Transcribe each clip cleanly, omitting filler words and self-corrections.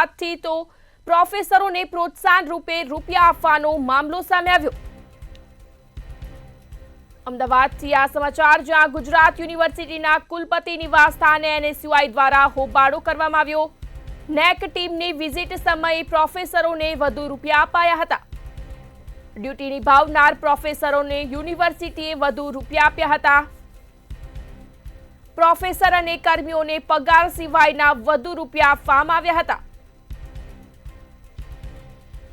થી તો પ્રોફેસરોને પ્રોત્સાહન રૂપે રૂપિયા આપવાનો મામલો સામે આવ્યો। અમદાવાદથી આ સમાચાર, જ્યાં ગુજરાત યુનિવર્સિટીના કુલપતિ નિવાસસ્થાને એનએસયુઆઈ દ્વારા હોબાળો કરવામાં આવ્યો। નેક ટીમની વિઝિટ સમયે પ્રોફેસરોને વધુ રૂપિયા અપાયા હતા। ડ્યુટી નિભાવનાર પ્રોફેસરોને યુનિવર્સિટીએ વધુ રૂપિયા આપ્યા હતા। પ્રોફેસર અને કર્મીઓને પગાર સિવાયના વધુ રૂપિયા આપવામાં આવ્યા હતા।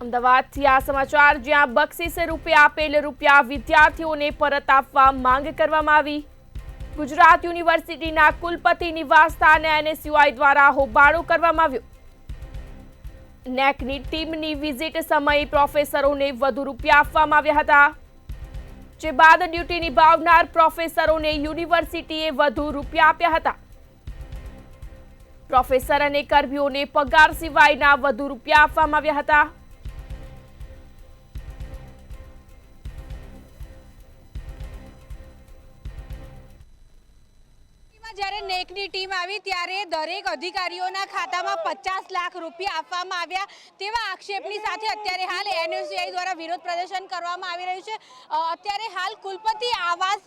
અમદાવાદથી આ સમાચાર, જ્યાં બક્ષિસે રૂપે આપેલ રૂપિયા વિદ્યાર્થીઓને પરત આપવા માંગ કરવામાં આવી। ગુજરાત યુનિવર્સિટીના કુલપતિ નિવાસસ્થાને એનએસયુઆઈ દ્વારા હોબાળો કરવામાં આવ્યો। નેકની ટીમની વિઝિટ સમયે પ્રોફેસરોને વધુ રૂપિયા આપવામાં આવ્યા હતા, જે બાદ ડ્યુટી નિભાવનાર પ્રોફેસરોને યુનિવર્સિટીએ વધુ રૂપિયા આપ્યા હતા। પ્રોફેસર અને કર્મીઓને પગાર સિવાયના વધુ રૂપિયા આપવામાં આવ્યા હતા। જ્યારે નેકની ટીમ આવી ત્યારે દરેક અધિકારીઓના ખાતામાં 50 લાખ રૂપિયા આપવામાં આવ્યા તેવા આક્ષેપની સાથે અત્યારે હાલ એનએસયુઆઈ દ્વારા વિરોધ પ્રદર્શન કરવામાં આવી રહ્યું છે। અત્યારે હાલ કુલપતિ આવાસ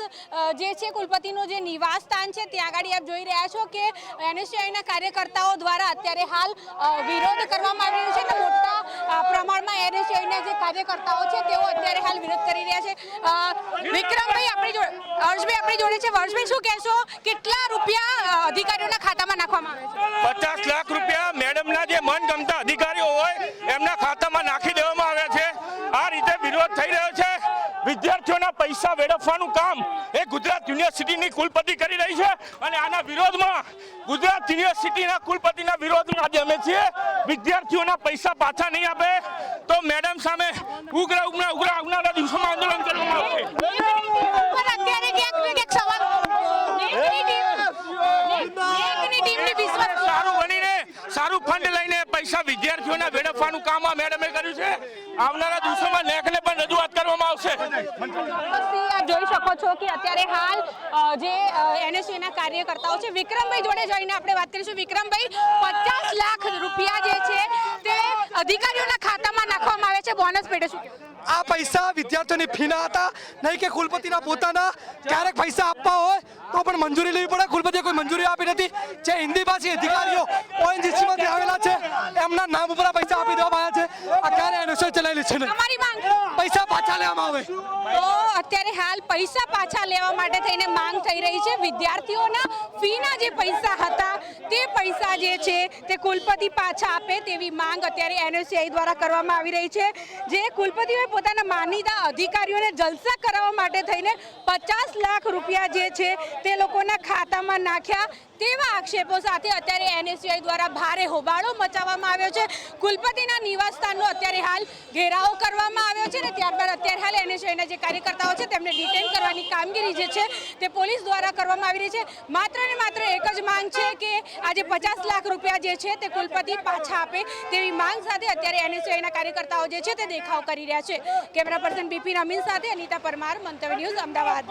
જે છે, કુલપતિનું જે નિવાસ સ્થાન છે, ત્યાં આગળ આપ જોઈ રહ્યા છો કે એનએસયુઆઈના કાર્યકર્તાઓ દ્વારા અત્યારે હાલ વિરોધ કરવામાં આવી રહ્યો છે અને મોટા પ્રમાણમાં એનએસયુઆઈના જે કાર્યકર્તાઓ છે તેઓ અત્યારે હાલ વિરોધ કરી રહ્યા છે। વિક્રમભાઈ આપણી જોડે, હર્ષભાઈ આપણી જોડે છે। હર્ષભાઈ, શું કહેશો, કેટલા રૂપિયા અધિકારીઓના ખાતામાં નાખવામાં આવે છે? 50 લાખ રૂપિયા મેડમના જે મનગમતા અધિકારીઓ હોય એમના ખાતામાં નાખી દેવામાં આવ્યા છે। આ રીતે વિરોધ થઈ રહ્યો છે। વિદ્યાર્થીઓના પૈસા વેડફવાનું કામ એ ગુજરાત યુનિવર્સિટીની કુલપતિ કરી રહી છે અને આના વિરોધમાં ગુજરાત યુનિવર્સિટીના કુલપતિના વિરોધમાં આજે અમે છીએ। વિદ્યાર્થીઓના પૈસા પાછા નહીં આપે તો મેડમ સામે ઉગ્ર આવનારા દિવસોમાં આંદોલન કરવામાં આવશે। અત્યારે ક્યાંક સવાલ સારું બનીને સારું ફંડ લઈને પૈસા વિદ્યાર્થીઓના વેડફવાનું કામ આ મેડમે કર્યું છે। આવનારા દિવસોમાં નેકને પણ રજૂઆત કરવામાં આવશે। આપ જોઈ શકો છો કે અત્યારે હાલ જે એનએસયુના કાર્યકર્તાઓ છે, વિક્રમભાઈ જોડે જઈને આપણે વાત કરીશું। વિક્રમભાઈ, 50 લાખ રૂપિયા જે છે તે અધિકારીઓના ખાતામાં નાખવામાં આવે છે બોનસ પેટે, શું કહેવું? આ પૈસા વિદ્યાર્થીઓની ફીના હતા, નહીં કે કુલપતિના પોતાના। ક્યારેક પૈસા આપવા હોય તો પણ મંજૂરી લેવી પડે, કુલપતિએ કોઈ મંજૂરી આપી નથી। જે હિન્દી ભાષી અધિકારીઓ ઓએનજીસીમાંથી આવેલા છે એમના નામ ઉપર પૈસા આપી દેવામાં આવ્યા છે। આ ક્યારે એનએસયુઆઈ ચલાવેલી છે ને તમારી માંગ પૈસા પાછા લેવામાં આવે। તો અત્યારે હાલ પૈસા પાછા લેવા માટે થઈને માંગ થઈ રહી છે। વિદ્યાર્થીઓના ફીના જે પૈસા હતા તે પૈસા જે છે તે કુલપતિ પાછા આપે તેવી માંગ અત્યારે એનએસયુઆઈ દ્વારા કરવામાં આવી રહી છે। જે કુલપતિઓએ પોતાના માનીતા અધિકારીઓને જલસા કરાવવા માટે થઈને 50 લાખ રૂપિયા જે છે તે લોકોના ખાતામાં નાખ્યા તેવા આક્ષેપો સાથે અત્યારે એનએસયુઆઈ દ્વારા ભારે હોબાળો મચાવવામાં આવ્યો છે। કુલપતિના નિવાસસ્થાનનો અત્યારે હાલ ઘેરાવો કરવામાં આવ્યો છે ને ત્યારબાદ અત્યારે હાલ એનએસયુઆઈના જે કાર્યકર્તાઓ છે તેમને ડિટેન કરવાની કામગીરી જે છે તે પોલીસ દ્વારા કરવામાં આવી રહી છે। માત્ર ને માત્ર એક જ માંગ છે કે આજે 50 લાખ રૂપિયા જે છે તે કુલપતિ પાછા આપે તેવી માંગ સાથે અત્યારે એનએસયુઆઈના કાર્યકર્તાઓ જે છે તે દેખાવ કરી રહ્યા છે। કેમેરા પર્સન બિપિન અમીન સાથે અનિતા પરમાર, મંતવ્ય ન્યૂઝ, અમદાવાદ।